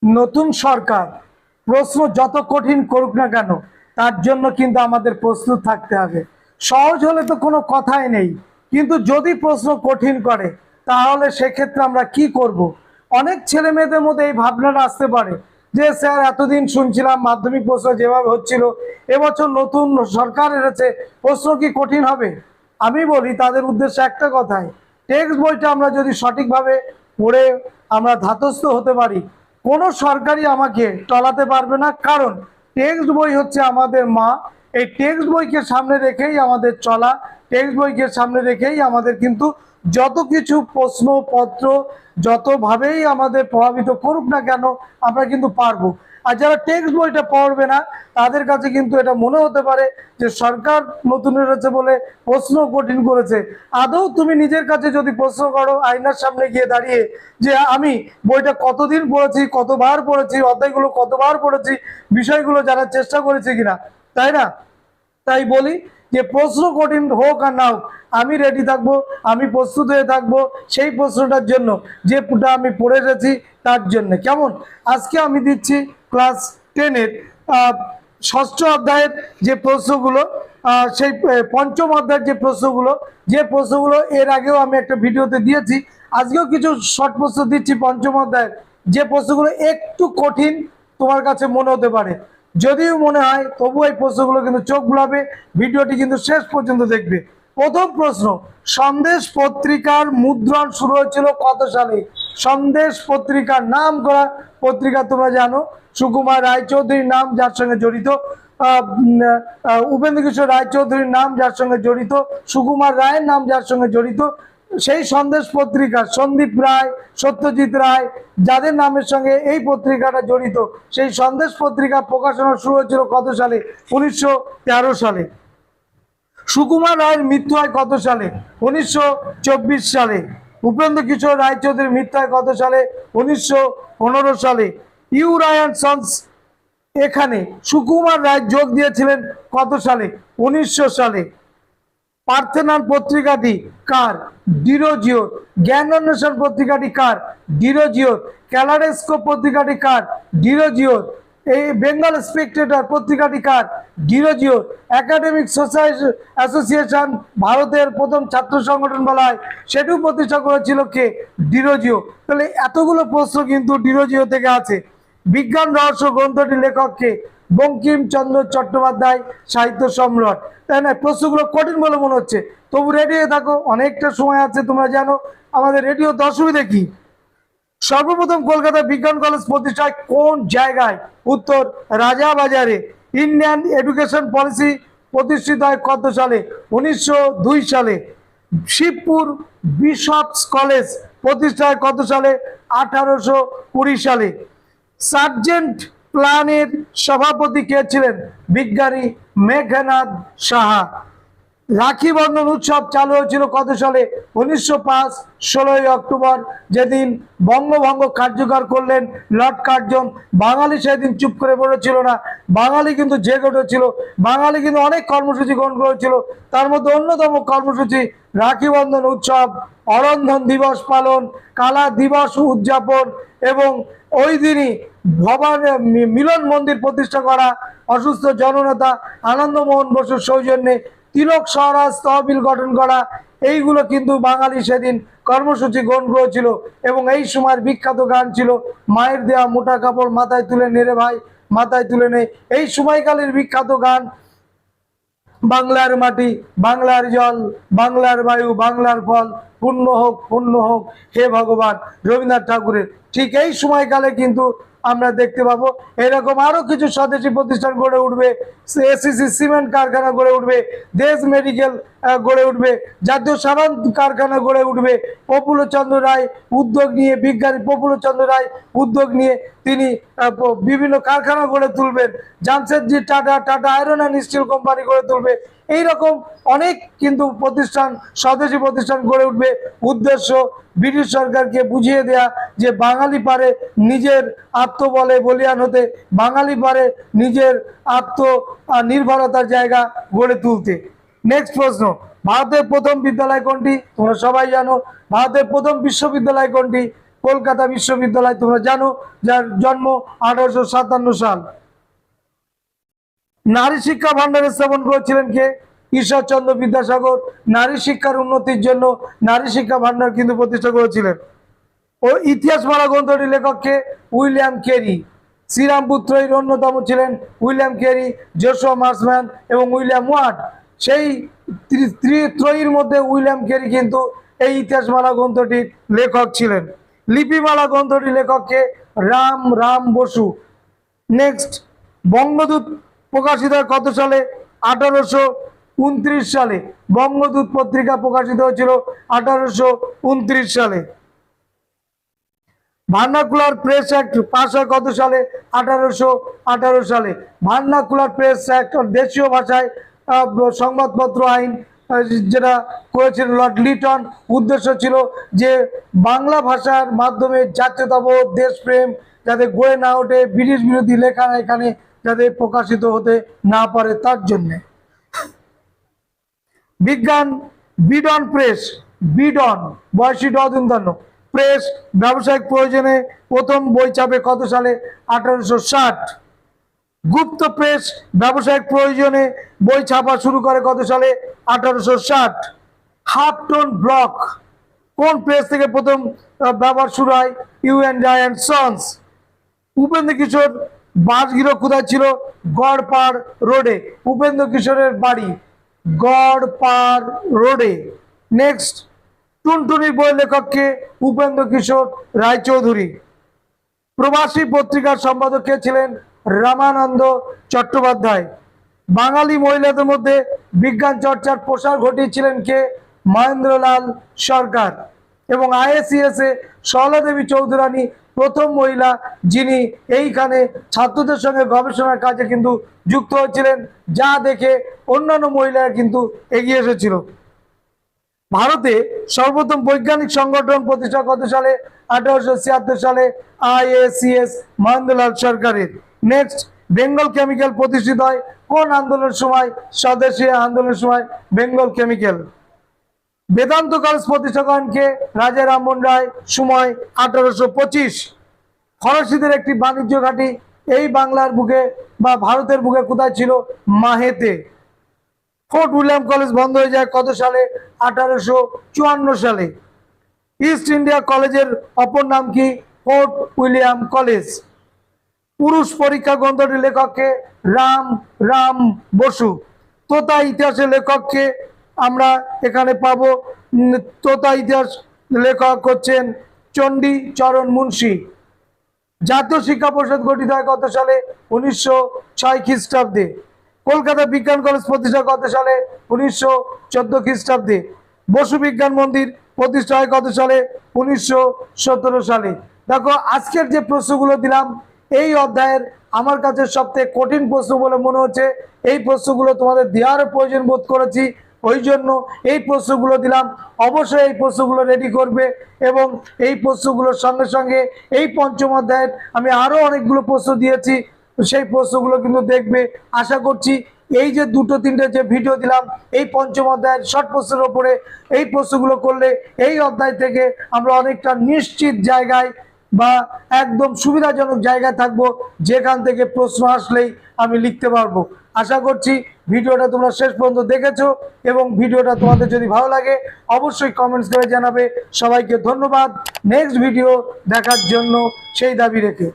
নতুন সরকার প্রশ্ন যত কঠিন করুক না কেন তার জন্য কিন্তু আমাদের প্রস্তুত থাকতে হবে। সহজ হলে তো কোনো কথাই নেই, কিন্তু যদি প্রশ্ন কঠিন করে তাহলে সেক্ষেত্রে আমরা কি করব। অনেক ছেলে মেয়েদের মধ্যে এই ভাবনাটা আসতে পারে যে স্যার এতদিন শুনছিলাম মাধ্যমিক প্রশ্ন যেভাবে হচ্ছিল, এবছর নতুন সরকার এসেছে, প্রশ্ন কি কঠিন হবে? আমি বলি তাদের উদ্দেশ্যে একটা কথাই, টেক্সট বইটা আমরা যদি সঠিকভাবে পড়ে আমরা ধাতস্থ হতে পারি, কোনো সরকারই আমাকে টলাতে পারবে না। কারণ টেক্সট বই হচ্ছে আমাদের মা। এই টেক্সট বইকে সামনে রেখেই আমাদের চলা, টেক্সট বইকে সামনে রেখেই আমাদের কিন্তু যত কিছু প্রশ্নপত্র যতভাবেই আমাদের প্রভাবিত করুক না কেন আমরা কিন্তু পারবো। আর যারা টেক্সট বইটা পড়বে না তাদের কাছে কিন্তু এটা মনে হতে পারে যে সরকার নতুন এসেছে বলে প্রশ্ন কঠিন করেছে। আদৌ তুমি নিজের কাছে যদি প্রশ্ন করো আয়নার সামনে গিয়ে দাঁড়িয়ে যে আমি বইটা কতদিন পড়েছি, কতবার পড়েছি, অধ্যায়গুলো কতবার পড়েছি, বিষয়গুলো জানার চেষ্টা করেছি কিনা, তাই না? তাই বলি যে প্রশ্ন কঠিন হোক আর না হোক আমি রেডি থাকবো, আমি প্রস্তুত হয়ে থাকবো সেই প্রশ্নটার জন্য যেটা আমি পড়ে এসেছি তার জন্য। কেমন? আজকে আমি দিচ্ছি ক্লাস 10-এর ষষ্ঠ অধ্যায়ের যে প্রশ্নগুলো, সেই পঞ্চম অধ্যায়ের যে প্রশ্নগুলো এর আগেও আমি একটা ভিডিওতে দিয়েছি, আজকেও কিছু শর্ট প্রশ্ন দিচ্ছি পঞ্চম অধ্যায়ের যে প্রশ্নগুলো একটু কঠিন তোমার কাছে মনে হতে পারে। যদিও মনে হয় তবু এই প্রশ্নগুলো কিন্তু চোখ বুলাবে, ভিডিওটি কিন্তু শেষ পর্যন্ত দেখবে। প্রথম প্রশ্ন, সন্দেশ পত্রিকার মুদ্রণ শুরু হয়েছিল কত সালে? সন্দেশ পত্রিকার নাম করা পত্রিকা তোমরা জানো, সুকুমার রায়চৌধুরীর নাম যার সঙ্গে জড়িত, উপেন্দ্র কিশোর রায়চৌধুরীর নাম যার সঙ্গে জড়িত, সুকুমার রায়ের নাম যার সঙ্গে জড়িত, সেই সন্দেশ পত্রিকা সন্দীপ রায়, সত্যজিৎ রায় যাদের নামের সঙ্গে এই পত্রিকাটা জড়িত, সেই সন্দেশ পত্রিকা প্রকাশনা শুরু হয়েছিল কত সালে? 1913 সালে। সুকুমার রায়ের মৃত্যু হয় কত সালে? 1924 সালে। উপেন্দ্র কিশোর রায়চৌধুরীর মৃত্যু হয় কত সালে? 1915 সালে। ইউরায়ন সন্স এখানে সুকুমার রায় যোগ দিয়েছিলেন কত সালে? 1900 সালে। পার্থেনন পত্রিকাটি কার? ডিরোজিওর। জ্ঞান অন্বেষণ পত্রিকাটি কার? ডিরোজিওর। ক্যালারেস্কোপ পত্রিকাটি কার? ডিরোজিওর। এই বেঙ্গল স্পেকটেটর পত্রিকাটি কার? ডিরোজিওর। একাডেমিক সোসাইটি অ্যাসোসিয়েশন ভারতের প্রথম ছাত্র সংগঠন বলা হয়, সেটিও প্রতিষ্ঠা করেছিল কে? ডিরোজিও। তাহলে এতগুলো প্রশ্ন কিন্তু ডিরোজিও থেকে আছে। বিজ্ঞান রহস্য গ্রন্থটির লেখক কে? বঙ্কিমচন্দ্র চট্টোপাধ্যায়, সাহিত্য সম্রাট। তাই না? প্রশ্নগুলো কঠিন বলে মনে হচ্ছে, তবু রেডি হয়ে থাকো, অনেকটা সময় আছে। তোমরা জানো আমাদের রেডিও অসুবিধা কি? সর্বপ্রথম কলকাতা বিজ্ঞান কলেজ প্রতিষ্ঠা কোন জায়গায়? উত্তর, রাজাবাজারে। ইন্ডিয়ান এডুকেশন পলিসি প্রতিষ্ঠিত হয় কত সালে? 1902 সালে। শিবপুর বিশপস কলেজ প্রতিষ্ঠা হয় কত সালে? 1820 সালে। সার্জেন্ট প্ল্যানের সভাপতি কে ছিলেন? বিজ্ঞানী মেঘনাদ সাহা। রাখি বন্ধন উৎসব চালু হয়েছিল কত সালে? 1905 16ই অক্টোবর, যেদিন বঙ্গভঙ্গ কার্যকর করলেন লর্ড কার্জন। বাঙালি সেদিন চুপ করে পড়েছিল না, বাঙালি কিন্তু জেগে উঠেছিল, বাঙালি কিন্তু অনেক কর্মসূচি গ্রহণ করেছিল। তার মধ্যে অন্যতম কর্মসূচি রাখি বন্ধন উৎসব, অরন্ধন দিবস পালন, কালা দিবস উদযাপন এবং ওই দিনই ভবান মিলন মন্দির প্রতিষ্ঠা করা, অসুস্থ জননেতা আনন্দমোহন বসুর সৌজন্যে তিলক স্বরাজ তহবিল গঠন করা, এইগুলো কিন্তু বাঙালি সেদিন কর্মসূচি গ্রহণ করেছিল। এবং এই সময়ের বিখ্যাত গান ছিল মায়ের দেয়া মোটা কাপড় মাথায় তুলে নে রে ভাই, মাথায় তুলে নে। এই সময়কালের বিখ্যাত গান বাংলার মাটি, বাংলার জল, বাংলার বায়ু, বাংলার ফল, পূর্ণ হোক হে ভগবান, রবীন্দ্রনাথ ঠাকুরের। ঠিক এই সময়কালে কিন্তু আমরা দেখতে পাবো এরকম আরো কিছু স্বদেশী প্রতিষ্ঠান গড়ে উঠবে। এসিসি সিমেন্ট কারখানা গড়ে উঠবে, দেশ মেডিকেল গড়ে উঠবে, জাতীয় সাবান কারখানা গড়ে উঠবে। প্রফুল্লচন্দ্র রায় উদ্যোগ নিয়ে, বিজ্ঞানী প্রফুল্লচন্দ্র রায় উদ্যোগ নিয়ে তিনি বিভিন্ন কারখানা গড়ে তুলবেন। Jamsetji tata iron and steel company গড়ে তুলবে। এইরকম অনেক কিন্তু প্রতিষ্ঠান, স্বদেশী প্রতিষ্ঠান গড়ে উঠবে। উদ্দেশ্য ব্রিটিশ সরকারকে বুঝিয়ে দেয়া যে বাঙালি পারে নিজের আত্মবলে বলিয়ান হতে, বাঙালি পারে নিজের আত্মনির্ভরতার জায়গা গড়ে তুলতে। নেক্সট প্রশ্ন, ভারতের প্রথম বিদ্যালয় কোনটি? তোমরা সবাই জানো। ভারতের প্রথম বিশ্ববিদ্যালয় কোনটি? কলকাতা বিশ্ববিদ্যালয় তোমরা জানো, যার জন্ম 1857 সাল। নারী শিক্ষা ভান্ডার স্থাপন করেছিলেন কে? ঈশ্বরচন্দ্র বিদ্যাসাগর নারী শিক্ষার উন্নতির জন্য নারী শিক্ষা ভান্ডার কিন্তু প্রতিষ্ঠা করেছিলেন। ও ইতিহাসমালা গ্রন্থটির লেখককে উইলিয়াম ক্যারি। শ্রীরামপুর ত্রয়ীর অন্যতম ছিলেন উইলিয়াম ক্যারি, জোশুয়া মার্সম্যান এবং উইলিয়াম ওয়াট। সেই ত্রয়ীর মধ্যে উইলিয়াম ক্যারি কিন্তু এই ইতিহাসমালা গ্রন্থটির লেখক ছিলেন। লিপিমালা গ্রন্থটির লেখককে রাম রাম বসু। নেক্সট, বঙ্গদূত প্রকাশিত হয় কত সালে? 1829 সালে। বঙ্গদূত পত্রিকা প্রকাশিত হয়েছিল 1829 সালে। ভার্নাকুলার প্রেস অ্যাক্ট পাস হয় কত সালে? 1818 সালে। ভার্নাকুলার প্রেস অ্যাক্ট দেশীয় ভাষায় সংবাদপত্র আইন যেটা করেছিলেন লর্ড লিটন। উদ্দেশ্য ছিল যে বাংলা ভাষার মাধ্যমে জাতীয়তাবোধ, দেশপ্রেম যাতে গড়ে না ওঠে, ব্রিটিশ বিরোধী লেখা এখানে যাতে প্রকাশিত হতে না পারে তার জন্যে। বিজ্ঞান বিডন প্রেস, বিডন বয়সী ডদন্তন্য প্রেস ব্যবসায়িক প্রয়োজনে প্রথম বই ছাপে কত সালে? 1860। গুপ্ত প্রেস ব্যবসায়িক প্রয়োজনে বই ছাপা শুরু করে কত সালে? 1860। হাফটন ব্লক কোন প্রেস থেকে প্রথম ব্যবহার শুরু হয়? U N Ray and sons. Upendra Kishore বাসগৃহ কোথায় ছিল? গড়পাড় রোডে। উপেন্দ্র কিশোরের বাড়ি গড়পাড় রোডে। নেক্সট, টুনটুনির বই লেখককে উপেন্দ্র কিশোর রায়চৌধুরী। প্রবাসী পত্রিকার সম্পাদক কে ছিলেন? রামানন্দ চট্টোপাধ্যায়। বাঙালি মহিলাদের মধ্যে বিজ্ঞান চর্চার প্রসার ঘটিয়েছিলেন কে? মহেন্দ্রলাল সরকার। এবং আইএসিএস এ সরলা দেবী চৌধুরানী প্রথম মহিলা যিনি এইখানে ছাত্রদের সঙ্গে গবেষণার কাজে কিন্তু যুক্ত হয়েছিলেন, যা দেখে অন্যান্য মহিলারা কিন্তু এগিয়ে এসেছিল। ভারতে সর্বপ্রথম বৈজ্ঞানিক সংগঠন প্রতিষ্ঠা কত সালে? 1876 সালে। আইএসিএস মহেন্দ্রলাল সরকারের। নেক্সট, বেঙ্গল কেমিক্যাল প্রতিষ্ঠিত হয় কোন আন্দোলনের সময়? স্বদেশী আন্দোলনের সময় বেঙ্গল কেমিক্যাল। বেদান্ত কলেজ প্রতিষ্ঠা করেন কে? রাজা রামমোহন রায়। সময় 1825। ফরাসিদের একটি বাণিজ্য ঘাঁটি এই বাংলার বুকে বা ভারতের বুকে কোথায় ছিল? মাহেতে। ফোর্ট উইলিয়াম কলেজ বন্ধ হয়ে যায় কত সালে? 1854 সালে। ইস্ট ইন্ডিয়া কলেজের অপর নাম কি? Fort William college. পুরুষ পরীক্ষা গ্রন্থটির লেখককে রাম রাম বসু। তোতা ইতিহাসের লেখককে আমরা এখানে পাবো। তোতা ইতিহাস লেখক হচ্ছেন চণ্ডীচরণ মুন্সী। জাতীয় শিক্ষা পরিষদ গঠিত হয় কত সালে? 1906 খ্রিস্টাব্দে। কলকাতা বিজ্ঞান কলেজ প্রতিষ্ঠা কত সালে? 1914 খ্রিস্টাব্দে। বসু বিজ্ঞান মন্দির প্রতিষ্ঠা হয় কত সালে? 1917 সালে। দেখো, আজকের যে প্রশ্নগুলো দিলাম এই অধ্যায়ের আমার কাছে সবথেকে কঠিন প্রশ্ন বলে মনে হচ্ছে। এই প্রশ্নগুলো তোমাদের দেওয়ার প্রয়োজন বোধ করেছি, ওই জন্য এই প্রশ্নগুলো দিলাম। অবশ্যই এই প্রশ্নগুলো রেডি করবে এবং এই প্রশ্নগুলোর সঙ্গে সঙ্গে এই পঞ্চম অধ্যায়ের আমি আরো অনেকগুলো প্রশ্ন দিয়েছি, সেই প্রশ্নগুলো কিন্তু দেখবে। আশা করছি এই যে দুটো তিনটে যে ভিডিও দিলাম এই পঞ্চম অধ্যায়ের শর্ট প্রশ্নের উপরে এই প্রশ্নগুলো করলে এই অধ্যায় থেকে আমরা অনেকটা নিশ্চিত জায়গায় বা একদম সুবিধাজনক জায়গায় থাকবো, যেখান থেকে প্রশ্ন আসলেই আমি লিখতে পারবো। আশা করছি ভিডিওটা তোমরা শেষ পর্যন্ত দেখেছো এবং ভিডিওটা তোমাদের যদি ভালো লাগে অবশ্যই কমেন্টস করে জানাবে। সবাইকে ধন্যবাদ নেক্সট ভিডিও দেখার জন্য সেই দাবি রেখে।